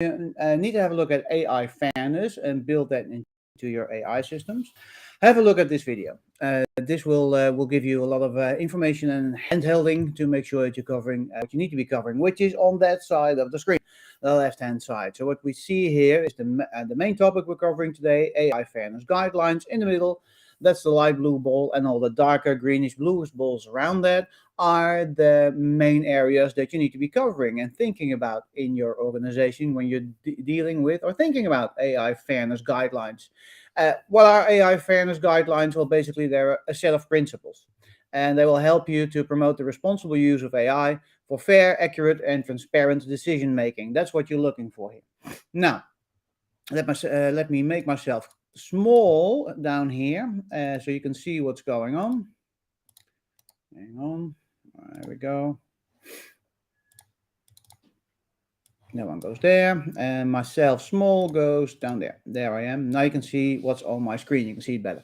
need to have a look at AI fairness and build that into your AI systems, have a look at this video. This will give you a lot of information and handholding to make sure that you're covering what you need to be covering, which is on that side of the screen, the left-hand side. So what we see here is the main topic we're covering today: AI fairness guidelines. In the middle, that's the light blue ball, and all the darker greenish bluish balls around that are the main areas that you need to be covering and thinking about in your organization when you're dealing with or thinking about AI fairness guidelines. What are AI fairness guidelines? Well, basically, they're a set of principles, and they will help you to promote the responsible use of AI for fair, accurate, and transparent decision making. That's what you're looking for here. Now, let me make myself small down here so you can see what's going on. Hang on. There we go. That one goes there, and myself small goes down there. There I am. Now you can see what's on my screen. You can see it better.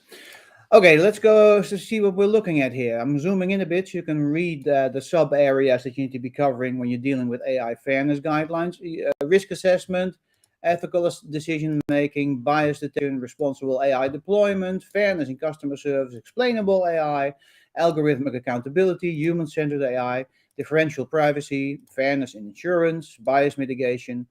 Okay, let's go to see what we're looking at here. I'm zooming in a bit so you can read the sub areas that you need to be covering when you're dealing with AI fairness guidelines: risk assessment, ethical decision making, bias detection, responsible AI deployment, fairness in customer service, explainable AI, algorithmic accountability, human centered AI, differential privacy, fairness in insurance, bias mitigation,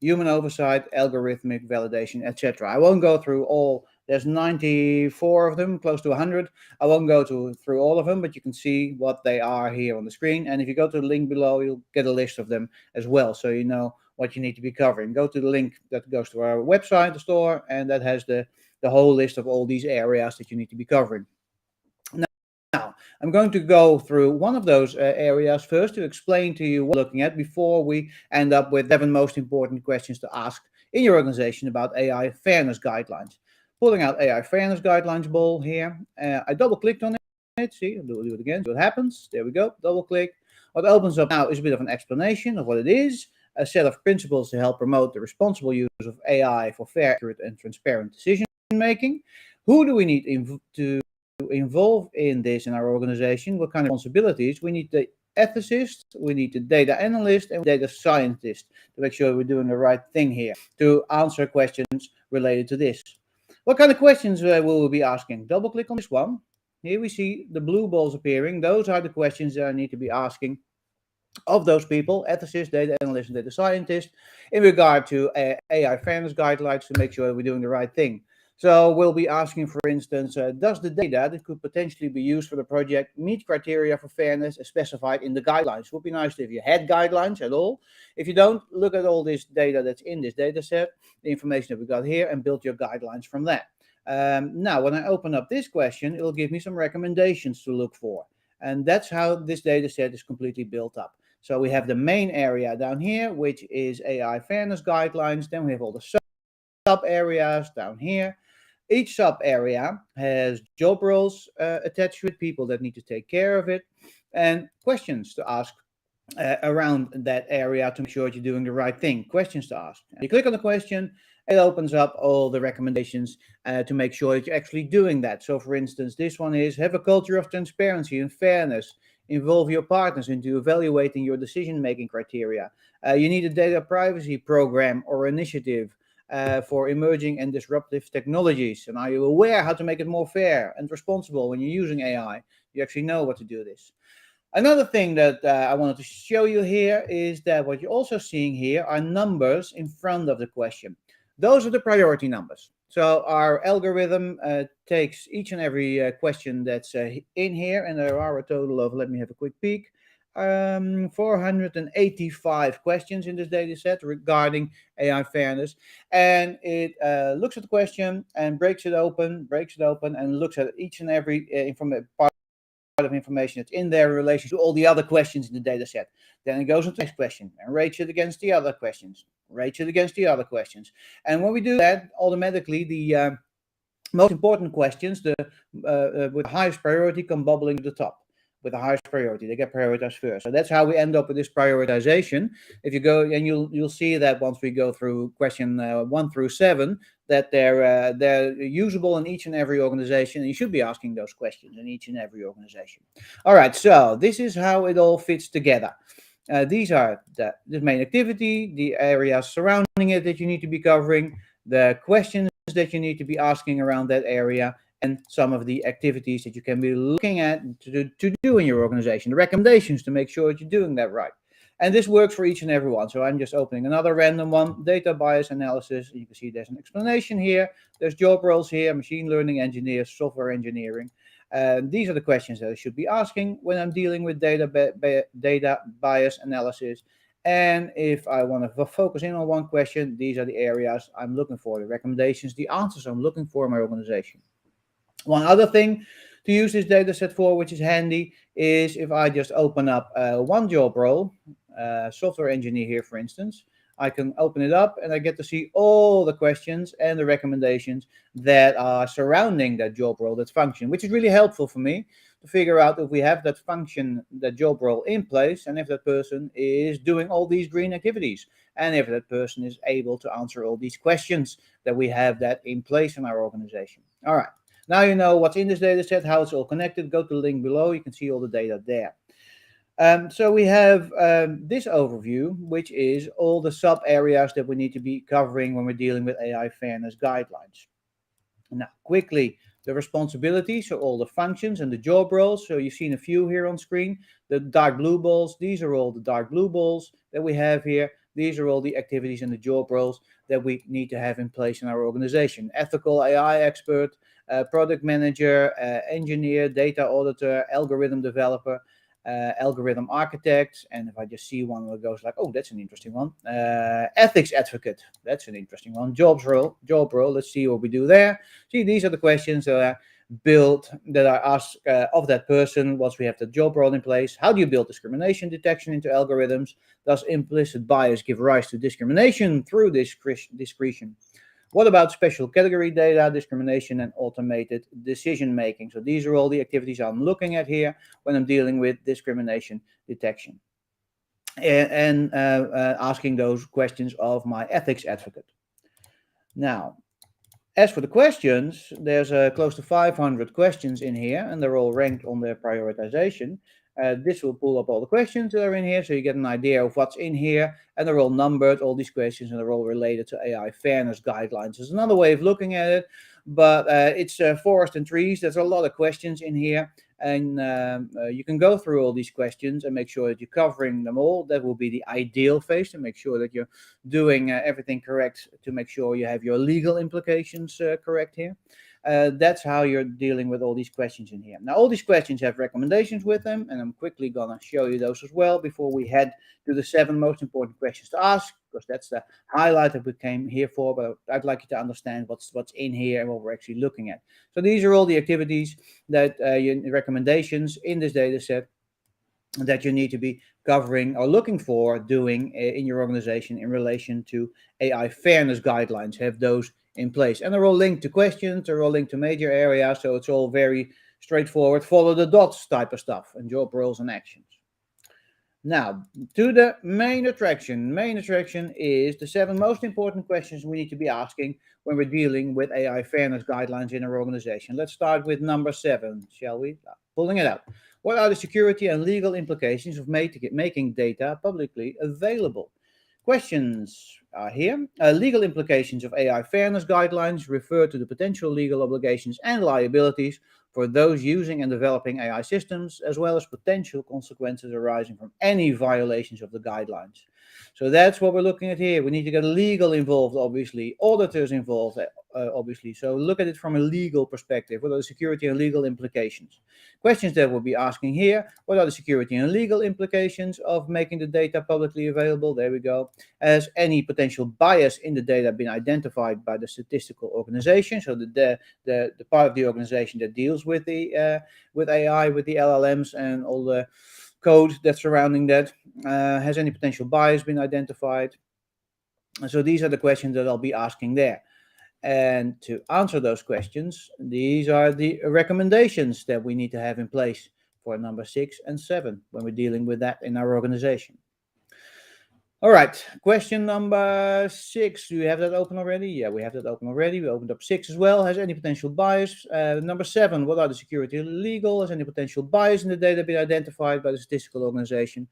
human oversight, algorithmic validation, etc. I won't go through all. There's 94 of them, close to 100. I won't go through all of them, but you can see what they are here on the screen. And if you go to the link below, you'll get a list of them as well, so you know what you need to be covering. Go to the link that goes to our website, the store, and that has the whole list of all these areas that you need to be covering. Now, I'm going to go through one of those areas first to explain to you what we're looking at before we end up with 7 most important questions to ask in your organization about AI fairness guidelines. Pulling out AI fairness guidelines ball here. I double clicked on it. See, I'll do it again. See what happens. There we go. Double click. What opens up now is a bit of an explanation of what it is, a set of principles to help promote the responsible use of AI for fair, accurate, and transparent decision making. Who do we need to involve in this in our organization? What kind of responsibilities? We need the ethicist, we need the data analyst, and data scientist to make sure we're doing the right thing here to answer questions related to this. What kind of questions will we be asking? Double click on this one. Here we see the blue balls appearing. Those are the questions that I need to be asking of those people, ethicists, data analysts, and data scientists, in regard to AI fairness guidelines to make sure we're doing the right thing. So we'll be asking, for instance, does the data that could potentially be used for the project meet criteria for fairness as specified in the guidelines? It would be nice if you had guidelines at all. If you don't, look at all this data that's in this data set, the information that we got here, and build your guidelines from that. Now, when I open up this question, it'll give me some recommendations to look for. And that's how this data set is completely built up. So we have the main area down here, which is AI fairness guidelines. Then we have all the sub areas down here. Each sub area has job roles attached to it, people that need to take care of it, and questions to ask around that area to make sure you're doing the right thing. Questions to ask. You click on the question, it opens up all the recommendations to make sure that you're actually doing that. So, for instance, this one is have a culture of transparency and fairness. Involve your partners into evaluating your decision-making criteria. You need a data privacy program or initiative for emerging and disruptive technologies. And are you aware how to make it more fair and responsible when you're using AI? You actually know what to do this. Another thing that I wanted to show you here is that what you're also seeing here are numbers in front of the question. Those are the priority numbers. So our algorithm takes each and every question that's in here, and there are a total of, let me have a quick peek, 485 questions in this data set regarding AI fairness. And it looks at the question and breaks it open, and looks at each and every part of information that's in there in relation to all the other questions in the data set. Then it goes into the next question and rates it against the other questions, And when we do that, automatically the most important questions, with the highest priority, come bubbling to the top. With the highest priority, they get prioritized first. So that's how we end up with this prioritization. If you go, and you'll see that once we go through question 1 through 7, that they're usable in each and every organization. And you should be asking those questions in each and every organization. All right, so this is how it all fits together. These are the main activity, the areas surrounding it that you need to be covering, the questions that you need to be asking around that area, and some of the activities that you can be looking at to do in your organization, the recommendations to make sure that you're doing that right. And this works for each and every one. So I'm just opening another random one, data bias analysis. You can see there's an explanation here. There's job roles here, machine learning engineers, software engineering. These are the questions that I should be asking when I'm dealing with data bias analysis. And if I want to focus in on one question, these are the areas I'm looking for, the recommendations, the answers I'm looking for in my organization. One other thing to use this data set for, which is handy, is if I just open up one job role, software engineer here, for instance, I can open it up and I get to see all the questions and the recommendations that are surrounding that job role, that function, which is really helpful for me to figure out if we have that function, that job role in place, and if that person is doing all these green activities, and if that person is able to answer all these questions, that we have that in place in our organization. All right. Now you know what's in this data set, how it's all connected. Go to the link below. You can see all the data there. So we have this overview, which is all the sub areas that we need to be covering when we're dealing with AI fairness guidelines. Now, quickly, the responsibilities, so all the functions and the job roles. So you've seen a few here on screen. The dark blue balls, these are all the dark blue balls that we have here. These are all the activities and the job roles that we need to have in place in our organization. Ethical AI expert, product manager, engineer, data auditor, algorithm developer, algorithm architect, and if I just see one that goes like, oh, that's an interesting one. Ethics advocate, that's an interesting one. Job role. Let's see what we do there. See, these are the questions that are built, that I ask of that person once we have the job role in place. How do you build discrimination detection into algorithms? Does implicit bias give rise to discrimination through discretion? What about special category data, discrimination, and automated decision making? So these are all the activities I'm looking at here when I'm dealing with discrimination detection and asking those questions of my ethics advocate. Now, as for the questions, there's close to 500 questions in here, and they're all ranked on their prioritization. This will pull up all the questions that are in here, so you get an idea of what's in here, and they're all numbered, all these questions, and they're all related to AI fairness guidelines. There's another way of looking at it, but it's forest and trees. There's a lot of questions in here, and you can go through all these questions and make sure that you're covering them all. That will be the ideal phase, to make sure that you're doing everything correct, to make sure you have your legal implications correct here. That's how you're dealing with all these questions in here. Now, all these questions have recommendations with them, and I'm quickly going to show you those as well before we head to the 7 most important questions to ask, because that's the highlight that we came here for, but I'd like you to understand what's in here and what we're actually looking at. So these are all the activities that recommendations in this data set that you need to be covering or looking for doing in your organization in relation to AI fairness guidelines. Have those in place, and they're all linked to questions, they're all linked to major areas, so it's all very straightforward, follow the dots type of stuff, and job roles and actions. Now, to the main attraction. Main attraction is the 7 most important questions we need to be asking when we're dealing with AI fairness guidelines in our organization. Let's start with number 7, shall we? Pulling it out. What are the security and legal implications of making data publicly available? Questions are here. Legal implications of AI fairness guidelines refer to the potential legal obligations and liabilities for those using and developing AI systems, as well as potential consequences arising from any violations of the guidelines. So that's what we're looking at here. We need to get legal involved, obviously, auditors involved, obviously. So look at it from a legal perspective. What are the security and legal implications? Questions that we'll be asking here. What are the security and legal implications of making the data publicly available? There we go. Has any potential bias in the data been identified by the statistical organization? So the part of the organization that deals with the with AI, with the LLMs and all the code that's surrounding that. Has any potential bias been identified? So these are the questions that I'll be asking there. And to answer those questions, these are the recommendations that we need to have in place for number 6 and 7 when we're dealing with that in our organization. All right, question number 6. Do you have that open already? Yeah, we have that open already. We opened up 6 as well. Has any potential bias? Number 7, what are the security and legal? Has any potential bias in the data been identified by the statistical organization?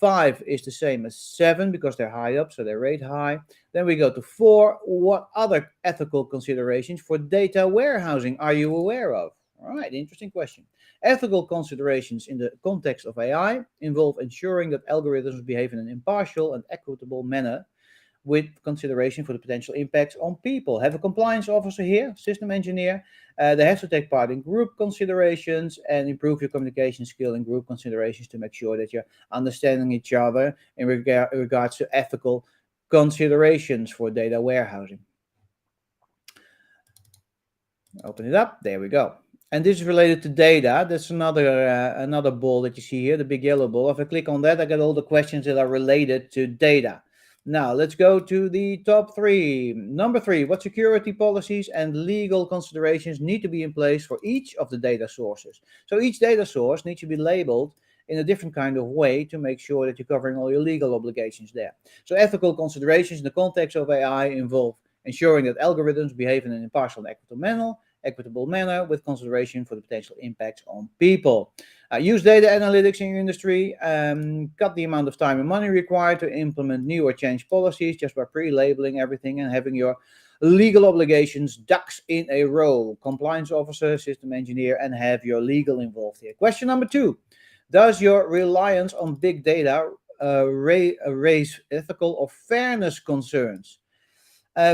5 is the same as 7 because they're high up, so they rate high. Then we go to 4. What other ethical considerations for data warehousing are you aware of? All right, interesting question. Ethical considerations in the context of AI involve ensuring that algorithms behave in an impartial and equitable manner with consideration for the potential impacts on people. Have a compliance officer here, system engineer. They have to take part in group considerations and improve your communication skill in group considerations to make sure that you're understanding each other in regards to ethical considerations for data warehousing. Open it up. There we go. And this is related to data. That's another ball that you see here, the big yellow ball. If I click on that, I get all the questions that are related to data. Now, let's go to the top 3. Number 3, what security policies and legal considerations need to be in place for each of the data sources? So each data source needs to be labeled in a different kind of way to make sure that you're covering all your legal obligations there. So ethical considerations in the context of AI involve ensuring that algorithms behave in an impartial and equitable manner with consideration for the potential impacts on people. Use data analytics in your industry. Cut the amount of time and money required to implement new or change policies just by pre-labeling everything and having your legal obligations ducks in a row. Compliance officer, system engineer, and have your legal involved here. Question number 2. Does your reliance on big data raise ethical or fairness concerns?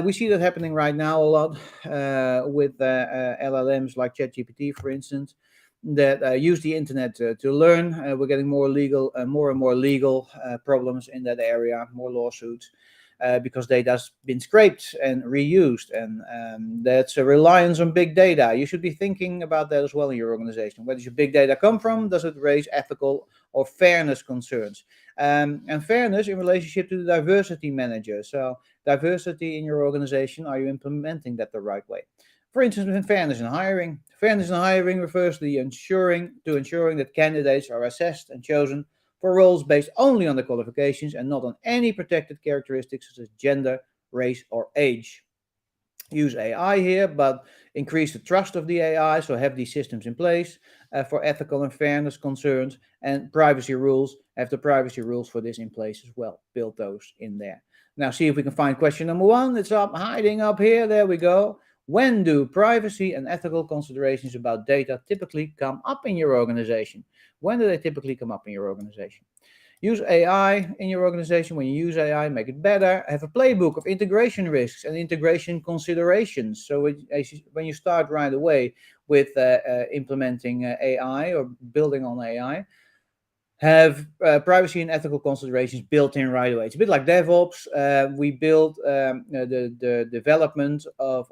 We see that happening right now a lot with LLMs like ChatGPT, for instance, that use the internet to learn. We're getting more and more legal problems in that area, more lawsuits. Because data's been scraped and reused, and that's a reliance on big data. You should be thinking about that as well in your organization. Where does your big data come from? Does it raise ethical or fairness concerns? And fairness in relationship to the diversity manager. So diversity in your organization, are you implementing that the right way? For instance, in fairness in hiring. Fairness in hiring refers to ensuring that candidates are assessed and chosen for roles based only on the qualifications and not on any protected characteristics such as gender, race, or age. Use AI here, but increase the trust of the AI, so have these systems in place for ethical and fairness concerns, and privacy rules, have the privacy rules for this in place as well. Build those in there. Now see if we can find question number 1. It's hiding up here. There we go. When do privacy and ethical considerations about data typically come up in your organization? When do they typically come up in your organization? Use AI in your organization. When you use AI, make it better. Have a playbook of integration risks and integration considerations. So when you start right away with implementing AI or building on AI, have privacy and ethical considerations built in right away. It's a bit like DevOps. We build the development of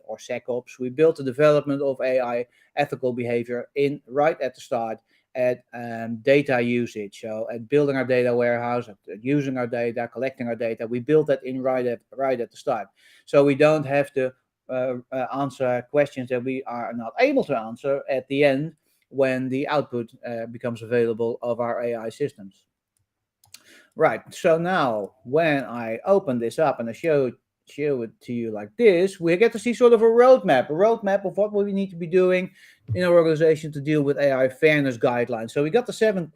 or SecOps. We built the development of AI ethical behavior in right at the start at data usage. So at building our data warehouse, at using our data, collecting our data, we built that in right at the start. So we don't have to answer questions that we are not able to answer at the end when the output becomes available of our AI systems. Right, so now when I open this up and I show it to you like this, we get to see sort of a roadmap of what we need to be doing in our organization to deal with AI fairness guidelines. So we got the 7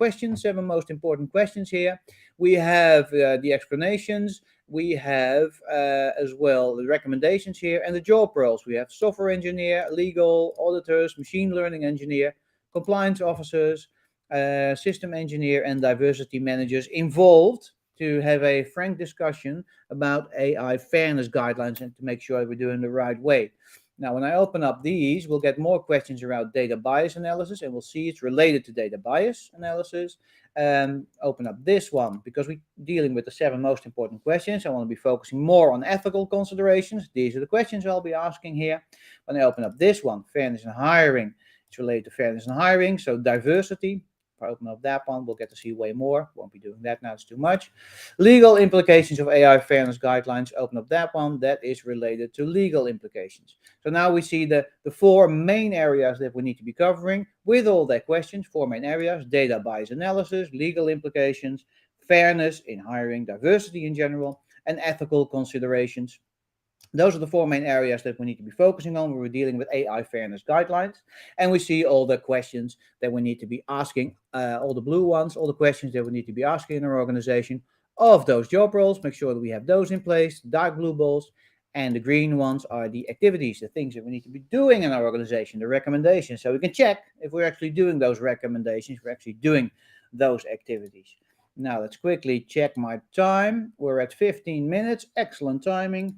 most important questions here. We have the explanations. We have as well the recommendations here and the job roles. We have software engineer, legal, auditors, machine learning engineer, compliance officers, system engineer, and diversity managers involved to have a frank discussion about AI fairness guidelines and to make sure that we're doing the right way. Now, when I open up these, we'll get more questions around data bias analysis, and we'll see it's related to data bias analysis. Open up this one because we're dealing with the 7 most important questions. I want to be focusing more on ethical considerations. These are the questions I'll be asking here. When I open up this one, fairness in hiring, it's related to fairness in hiring. So diversity. If I open up that one, we'll get to see way more. Won't be doing that now, it's too much. Legal implications of AI fairness guidelines. Open up that one. That is related to legal implications. So now we see the 4 main areas that we need to be covering with all their questions. 4 main areas: data bias analysis, legal implications, fairness in hiring, diversity in general, and ethical considerations. Those are the four main areas that we need to be focusing on when we're dealing with AI fairness guidelines. And we see all the questions that we need to be asking, all the blue ones, all the questions that we need to be asking in our organization of those job roles. Make sure that we have those in place, dark blue balls. And the green ones are the activities, the things that we need to be doing in our organization, the recommendations. So we can check if we're actually doing those recommendations, we're actually doing those activities. Now let's quickly check my time. We're at 15 minutes. Excellent timing.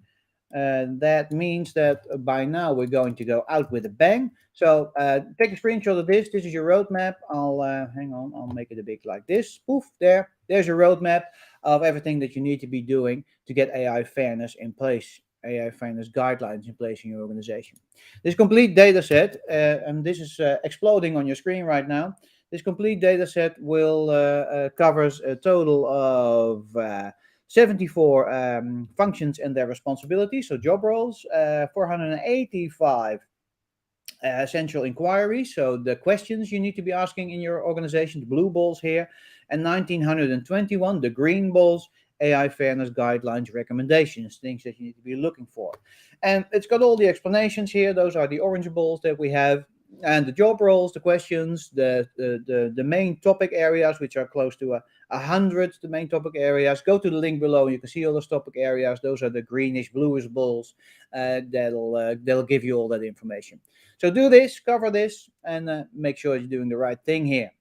That means that by now we're going to go out with a bang. So take a screenshot of this. This is your roadmap. I'll hang on. I'll make it a bit like this. Poof, there. There's your roadmap of everything that you need to be doing to get AI fairness in place, AI fairness guidelines in place in your organization. This complete data set, and this is exploding on your screen right now. This complete data set will covers a total of 74 functions and their responsibilities, so job roles, 485 essential inquiries, so the questions you need to be asking in your organization, the blue balls here, and 1921, the green balls, AI fairness guidelines, recommendations, things that you need to be looking for. And it's got all the explanations here. Those are the orange balls that we have. And the job roles, the questions, the main topic areas, which are close to 100, the main topic areas. Go to the link below. You can see all those topic areas. Those are the greenish, bluish balls that'll give you all that information. So do this, cover this, and make sure you're doing the right thing here.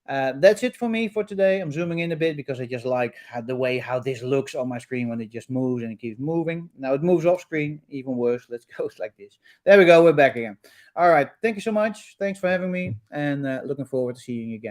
That's it for me for today. I'm zooming in a bit because I just like the way how this looks on my screen when it just moves and it keeps moving. Now it moves off screen, even worse. Let's go like this. There we go. We're back again. All right. Thank you so much. Thanks for having me, and looking forward to seeing you again.